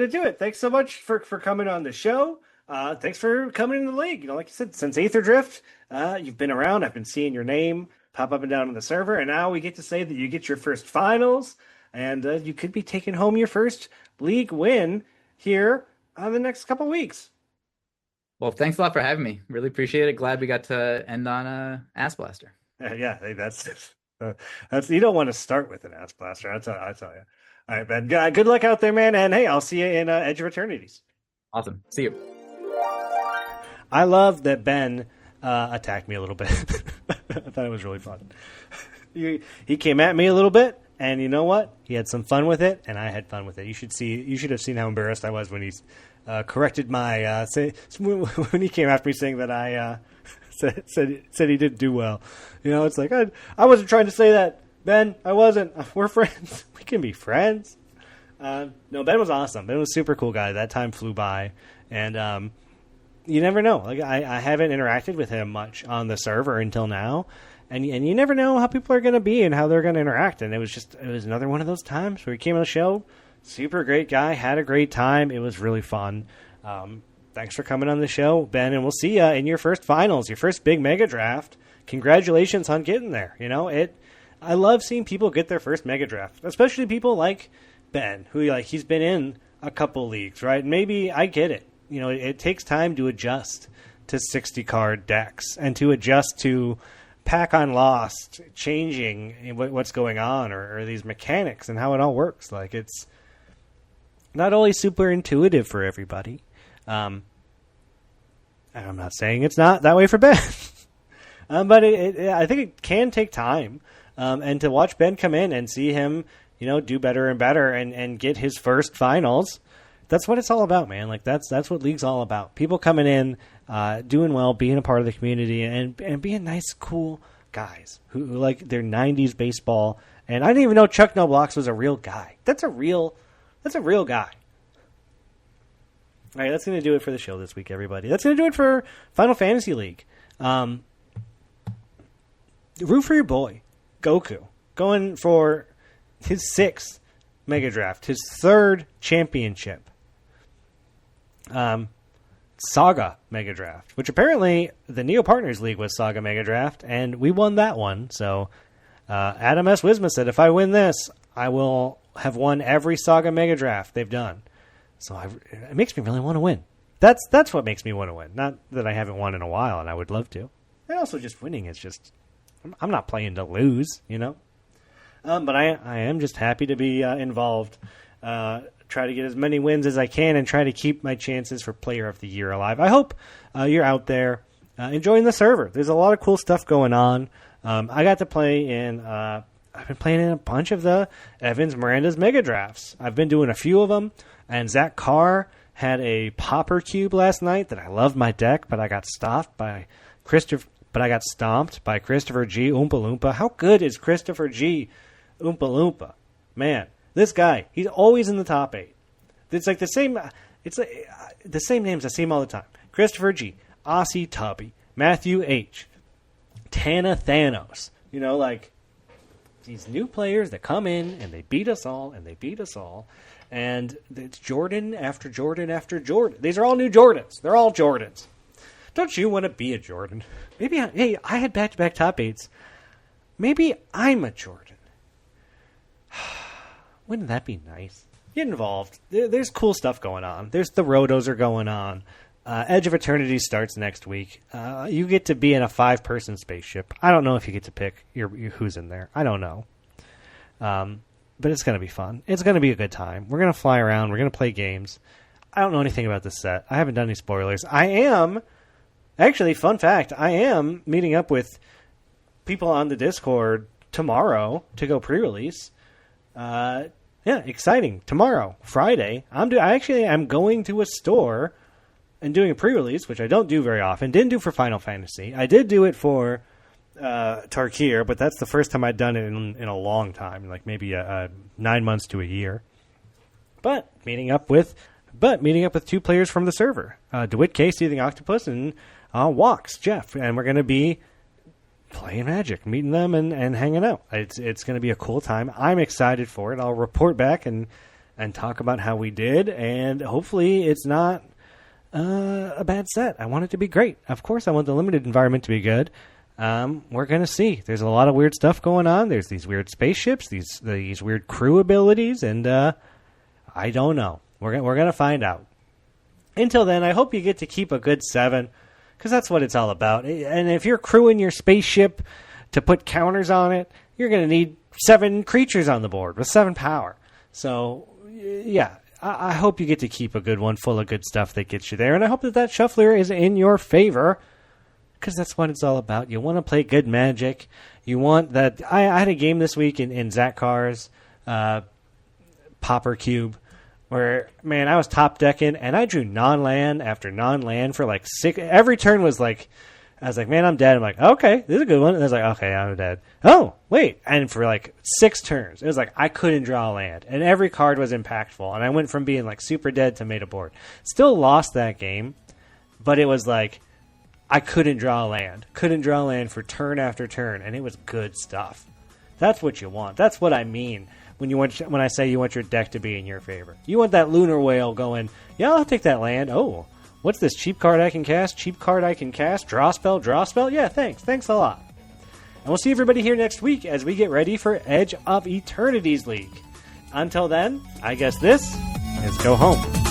do it. Thanks so much for coming on the show. Thanks for coming in the league. Like you said, since Aether Drift, you've been around. I've been seeing your name pop up and down on the server, and now we get to say that you get your first finals, and you could be taking home your first league win here the next couple weeks. Well, thanks a lot for having me. Really appreciate it. Glad we got to end on Ass Blaster. Yeah, that's you don't want to start with an Ass Blaster. I tell you. All right, Ben. Good luck out there, man. And hey, I'll see you in Edge of Eternities. Awesome. See you. I love that Ben attacked me a little bit. I thought it was really fun. He came at me a little bit, and you know what? He had some fun with it, and I had fun with it. You should have seen how embarrassed I was when he corrected my when he came after me saying that I said he didn't do well. It's like I wasn't trying to say that, Ben. I wasn't. We're friends. We can be friends. No, Ben was awesome. Ben was a super cool guy. That time flew by, and you never know. Like I haven't interacted with him much on the server until now, and you never know how people are going to be and how they're going to interact. And it was another one of those times where he came on the show. Super great guy. Had a great time. It was really fun. Thanks for coming on the show, Ben, and we'll see you in your first finals, your first big mega draft. Congratulations on getting there. I love seeing people get their first mega draft, especially people like Ben, who he's been in a couple leagues, right? Maybe I get it. It takes time to adjust to 60 card decks and to adjust to pack on Lost, changing what's going on or these mechanics and how it all works. Like it's not always super intuitive for everybody. And I'm not saying it's not that way for Ben, but I think it can take time. And to watch Ben come in and see him, do better and better and get his first finals. That's what it's all about, man. Like that's what League's all about. People coming in, doing well, being a part of the community, and being nice, cool guys who like their 90s baseball. And I didn't even know Chuck No Blocks was a real guy. That's a real guy. All right, that's going to do it for the show this week, everybody. That's going to do it for Final Fantasy League. Root for your boy, Goku, going for his 6th Mega Draft, his 3rd championship. Saga Mega Draft, which apparently the Neo Partners League was Saga Mega Draft, and we won that one. So Adam S. Wisma said, if I win this, I will have won every Saga Mega Draft they've done. So it makes me really want to win. That's what makes me want to win. Not that I haven't won in a while, and I would love to. And also just winning is just, I'm not playing to lose, But I am just happy to be involved. Try to get as many wins as I can and try to keep my chances for Player of the Year alive. I hope you're out there enjoying the server. There's a lot of cool stuff going on. I got to play in... I've been playing in a bunch of the Evans Miranda's Mega Drafts. I've been doing a few of them. And Zach Carr had a Popper Cube last night that I loved my deck, but I got stomped by Christopher G. Oompa Loompa. How good is Christopher G. Oompa Loompa? Man, this guy, he's always in the top 8. It's like the same. It's like the same names I see him all the time. Christopher G. Aussie Tubby. Matthew H. Tana Thanos. These new players that come in and they beat us all and they beat us all. And it's Jordan after Jordan after Jordan. These are all new Jordans. They're all Jordans. Don't you want to be a Jordan? Maybe I had back-to-back top 8s. Maybe I'm a Jordan. Wouldn't that be nice? Get involved. There's cool stuff going on. There's the Rotos are going on. Edge of Eternity starts next week. You get to be in a 5-person spaceship. I don't know if you get to pick your who's in there. I don't know. but it's going to be fun. It's going to be a good time. We're going to fly around. We're going to play games. I don't know anything about this set. I haven't done any spoilers. I am, actually, fun fact, I am meeting up with people on the Discord tomorrow to go pre-release. Yeah, exciting. Tomorrow, Friday, I'm going to a store and doing a pre-release, which I don't do very often. Didn't do for Final Fantasy. I did do it for Tarkir, but that's the first time I'd done it in a long time, like maybe 9 months to a year. But meeting up with 2 players from the server, DeWitt Casey, the Octopus, and Walks, Jeff, and we're going to be playing Magic, meeting them and hanging out. It's going to be a cool time. I'm excited for it. I'll report back and talk about how we did, and hopefully it's not a bad set. I want it to be great. Of course, I want the limited environment to be good. We're going to see. There's a lot of weird stuff going on. There's these weird spaceships, these weird crew abilities, and I don't know. We're going to find out. Until then, I hope you get to keep a good 7, because that's what it's all about. And if you're crewing your spaceship to put counters on it, you're going to need 7 creatures on the board with 7 power. So, yeah, I hope you get to keep a good one full of good stuff that gets you there. And I hope that shuffler is in your favor, because that's what it's all about. You want to play good Magic. You want that. I had a game this week in Zach Carr's Pauper Cube where, man, I was top decking, and I drew non-land after non-land for like 6. Every turn was like, I was like, man, I'm dead. I'm like, okay, this is a good one. And I was like, okay, I'm dead. Oh, wait. And for like 6 turns, it was like I couldn't draw a land. And every card was impactful. And I went from being like super dead to made a board. Still lost that game, but it was like I couldn't draw a land. Couldn't draw a land for turn after turn. And it was good stuff. That's what you want. That's what I mean when I say you want your deck to be in your favor. You want that Lunar Whale going, yeah, I'll take that land. Oh, what's this? Cheap card I can cast? Cheap card I can cast? Draw spell? Draw spell? Yeah, thanks. Thanks a lot. And we'll see everybody here next week as we get ready for Edge of Eternity's League. Until then, I guess this is go home.